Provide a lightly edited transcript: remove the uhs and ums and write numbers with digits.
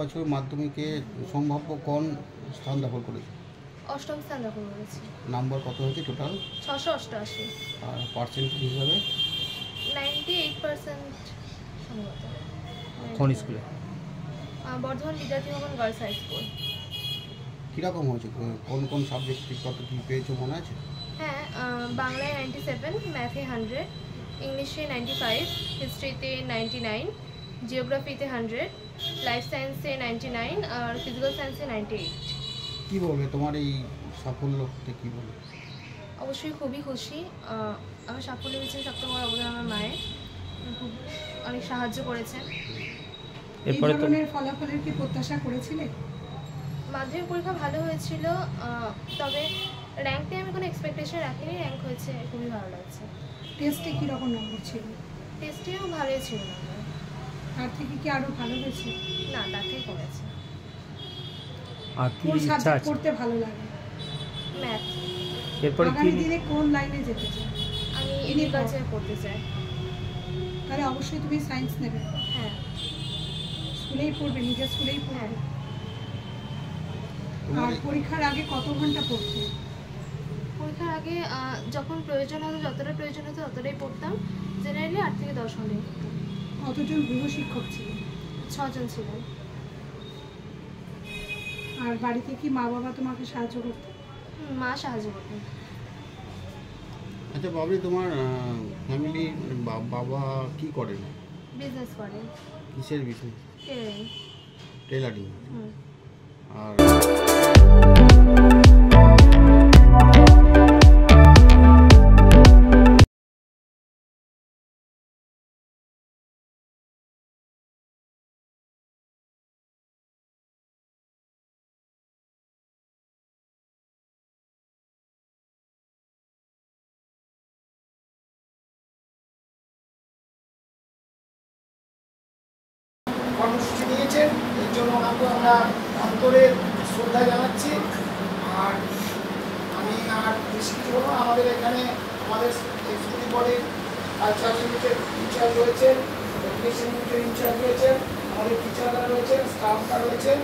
বছর মাধ্যমিকে সম্ভাব্য কোন স্থান দখল করেছে? অষ্টম স্থান দখল করেছি। নাম্বার কত হয়েছে টোটাল? 688। আর পার্সেন্টেজ হিসাবে 98% সম্ভবত। কোন স্কুলে? বর্ধমান বিদ্যার্থী ভবন গার্লস হাই স্কুল। কীরকম হয়েছে, কোন কোন সাবজেক্ট কত কী পেয়েছো মনে আছে? হ্যাঁ, বাংলায় 97, ম্যাথে 100, ইংলিশে 95, হিস্ট্রিতে 99, জিওগ্রাফিতে 100, লাইফ সায়েন্সে 99 আর ফিজিক্যাল সায়েন্সে 98। কী বলবে তোমার এই সাফল্যতে, কী বলবে? অবশ্যই খুবই খুশি। আমার সাফল্যের পিছনে সবচেয়ে বড় অবদান আমার মায়ের, খুব অনেক সাহায্য করেছেন। এরপরে ধরনের ফলাফলের কি প্রত্যাশা করেছিলে? মাধ্যমিক পরীক্ষা ভালো হয়েছিল, তবে র্যাঙ্ক নিয়ে আমি কোনো এক্সপেকটেশন রাখিনি। র্যাঙ্ক হয়েছে, খুবই ভালো লাগছে। টেস্টে কীরকম নম্বর ছিল? টেস্টেও ভালোই ছিল নম্বর। তার থেকে কি আরও ভালো হয়েছে? না, তার থেকে কমেছে। আর কি কোন ইচ্ছা সাবজেক্ট আছে? পড়তে ভালো লাগে? ম্যাথ। এরপরে কি আগামী দিনে কোন লাইনে যেতে চাও? আমি এগ্রিকালচার পড়তে চাই। তাহলে অবশ্যই তুমি সায়েন্স নেবে। হ্যাঁ। স্কুলেই পড়বে, নিজের স্কুলেই পড়বে। আর পরীক্ষার আগে কত ঘন্টা পড়তে? পরীক্ষার আগে যখন প্রয়োজন হতো, যতটা প্রয়োজন হতো ততটাই পড়তাম। জেনারেলি 8 থেকে 10 ঘন্টাই পড়তাম। কতজন গৃহশিক্ষক ছিলেন? 6 জন ছিলেন। আর বাড়িতে কি মা বাবা তোমাকে সাহায্য করতেন? মা সাহায্য করতেন। আচ্ছা বাবলি, তোমার ফ্যামিলি বাবা কি করেন? বিজনেস করেন। কিসের বিজনেস? টেলারিং। টেলারিং। আর কর্মসূচি নিয়েছেন, এর জন্য ওনাকে আমরা অন্তরের শ্রদ্ধা জানাচ্ছি। আর আমি আর বেশি কিছু বলবো, আমাদের এখানে আমাদের এক্সিকিউটিভ বডির কালচার ইউনিটের ইনচার্জ রয়েছেন, এডুকেশন ইউনিটের ইনচার্জ রয়েছেন, আমাদের টিচাররা রয়েছেন, স্টাফরা রয়েছেন।